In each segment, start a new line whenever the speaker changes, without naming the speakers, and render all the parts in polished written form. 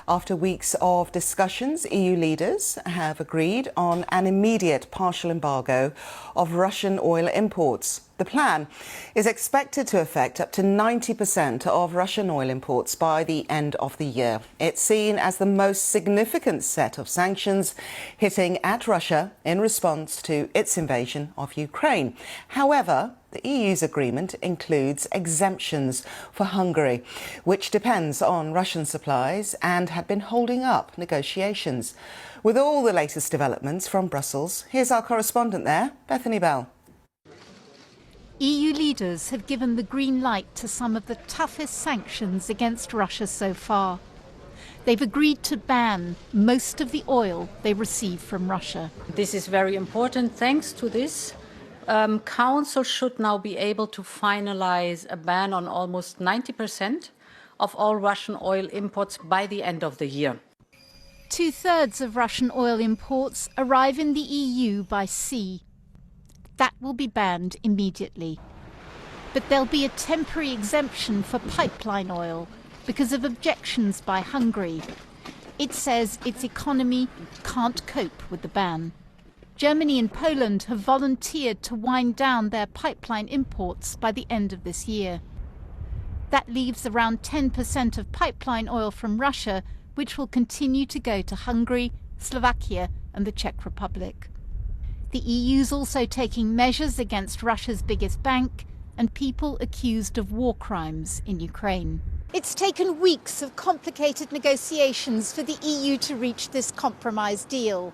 After weeks of discussions, EU leaders have agreed on an immediate partial embargo of Russian oil imports. The plan is expected to affect up to 90% of Russian oil imports by the end of the year. It's seen as the most significant set of sanctions hitting at Russia in response to its invasion of Ukraine. However, the EU's agreement includes exemptions for Hungary, which depends on Russian supplies and had been holding up negotiations. With all the latest developments from Brussels, here's our correspondent there, Bethany Bell.
EU leaders have given the green light to some of the toughest sanctions against Russia so far. They've agreed to ban most of the oil they receive from Russia.
This is very important. Thanks to this, Council should now be able to finalize a ban on almost 90% of all Russian oil imports by the end of the year.
2/3 of Russian oil imports arrive in the EU by sea. That will be banned immediately. But there'll be a temporary exemption for pipeline oil because of objections by Hungary. It says its economy can't cope with the ban. Germany and Poland have volunteered to wind down their pipeline imports by the end of this year. That leaves around 10% of pipeline oil from Russia, which will continue to go to Hungary, Slovakia and the Czech Republic. The EU's also taking measures against Russia's biggest bank and people accused of war crimes in Ukraine. It's taken weeks of complicated negotiations for the EU to reach this compromise deal.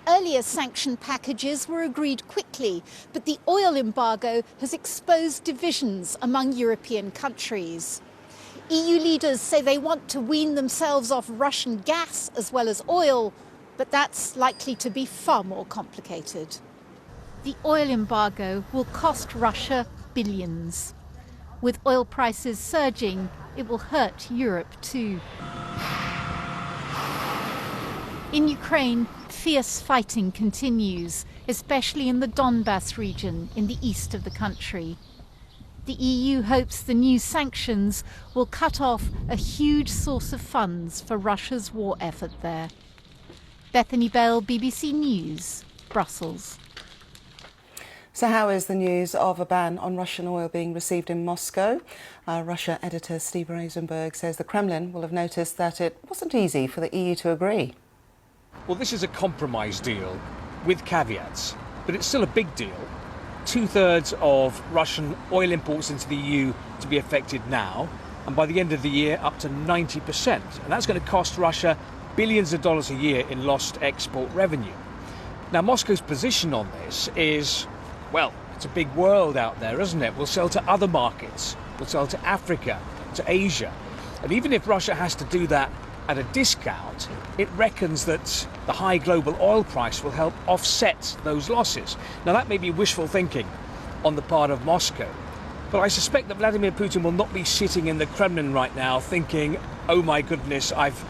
Earlier sanction packages were agreed quickly, but the oil embargo has exposed divisions among European countries. EU leaders say they want to wean themselves off Russian gas as well as oil, but that's likely to be far more complicated. The oil embargo will cost Russia billions. With oil prices surging, it will hurt Europe too. In Ukraine, fierce fighting continues, especially in the Donbas region in the east of the country. The EU hopes the new sanctions will cut off a huge source of funds for Russia's war effort there. Bethany Bell, BBC News, Brussels.
So how is the news of a ban on Russian oil being received in Moscow? Russia editor Steve Rosenberg says the Kremlin will have noticed that it wasn't easy for the EU to agree.
Well, this is a compromise deal with caveats, but it's still a big deal. 2/3 of Russian oil imports into the EU to be affected now, and by the end of the year up to 90%. And that's going to cost Russia billions of dollars a year in lost export revenue. Now, Moscow's position on this is, well, it's a big world out there, isn't it? We'll sell to other markets. We'll sell to Africa, to Asia. And even if Russia has to do that at a discount, it reckons that the high global oil price will help offset those losses. Now, that may be wishful thinking on the part of Moscow, but I suspect that Vladimir Putin will not be sitting in the Kremlin right now thinking, oh my goodness, I've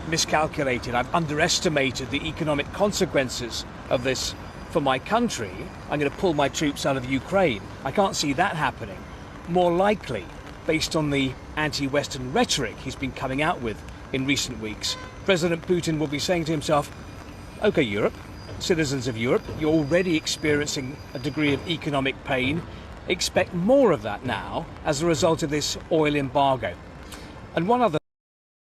miscalculated, I've underestimated the economic consequences of this for my country. I'm going to pull my troops out of Ukraine. I can't see that happening. More likely, based on the anti-Western rhetoric he's been coming out with in recent weeks, President Putin will be saying to himself, OK, Europe, citizens of Europe, you're already experiencing a degree of economic pain. Expect more of that now as a result of this oil embargo. And one other